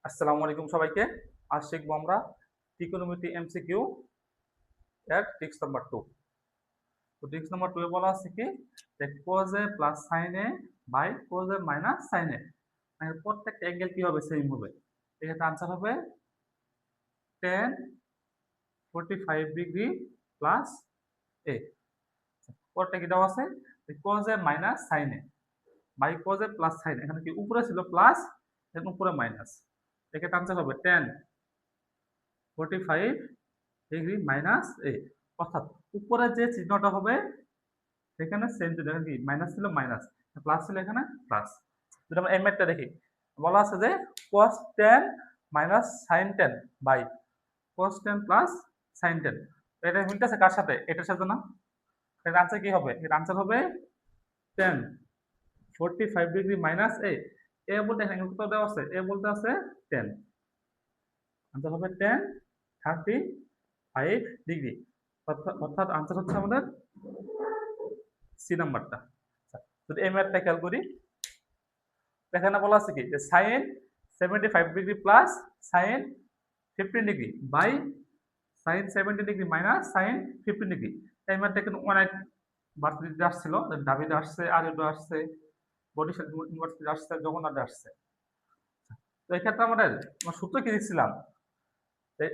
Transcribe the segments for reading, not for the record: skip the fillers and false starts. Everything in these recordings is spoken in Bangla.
আসসালামু আলাইকুম সবাইকে। আজ শিখবো আমরা trigonometry MCQ এর ট্রিক্স নাম্বার 2। তো ট্রিক্স নাম্বার 2 এ বলা আছে কি যে cos a plus sin a by cos a minus sin a, মানে প্রত্যেকটা অ্যাঙ্গেল কি হবে, সেম হবে। এক্ষেত্রে आंसर হবে tan 45 ডিগ্রি প্লাস a। পরটা কি দেওয়া আছে cos a minus sin a by cos a plus sin a, এখানে কি উপরে ছিল প্লাস, এখন উপরে মাইনাস। এক্ষেত্রে आंसर হবে tan 45 ডিগ্রি মাইনাস এ, অর্থাৎ উপরে যে চিহ্নটা হবে সেখানে সেম চিহ্ন, এখানে কি মাইনাস ছিল মাইনাস, প্লাস ছিল এখানে প্লাস। যদি আমরা এই ম্যাথটা দেখি, বলা আছে যে cos tan minus sin tan by cos tan plus sin tan, এটা মিলতেছে কার সাথে, এটার সাথে না। এর आंसर কি হবে, এর आंसर হবে tan 45 ডিগ্রি মাইনাস এ। এ বলতে এখানে কত দেওয়া আছে, এ বলতে আছে 10, आंसर হবে tan 35 ডিগ্রি, অর্থাৎ आंसर হচ্ছে আমাদের সি নাম্বারটা। যদি এই ম্যাথটা খেয়াল করি, এখানে বলা আছে কি যে sin 75 degree plus sin 15 degree by sin 70 degree minus sin 15 degree. এই ম্যাথটা কিন্তু অনেক ভার্সিটিতে আসছিল, ডাবিতে আসছে, আরএডো আসছে, বরিশাল ইউনিভার্সিটি আসছে, জগন্নাথে আসছে। তো এই ক্ষেত্রে আমাদের সূত্র কি দিচ্ছিলাম,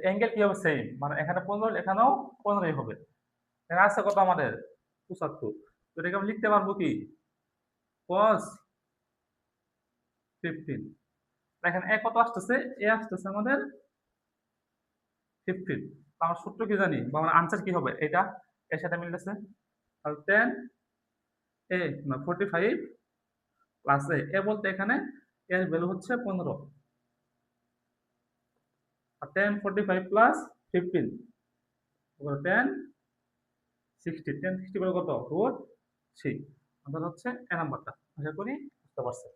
অ্যাঙ্গেল কি হবে সেম, মানে এখানে 15 এখানেও 15 হবে। এখানে আছে কত আমাদের 75, তো এটাকে আমি লিখতে পারবো কি cos 15। দেখেন এ কত আসতেছে, এ আসতেছে আমাদের 15। আমার সূত্র কি জানি বা আমার আনসার কি হবে, এটা এর সাথে মিলতেছে। তাহলে 10 এ না 45 প্লাস এ বলতে এখানে এর ভ্যালু হচ্ছে 15, আর 10 45 প্লাস 15 10 60, 10 60 করে কত রুট 3। অর্থাৎ হচ্ছে এ নাম্বারটা। আশা করি বুঝতে পারছেন।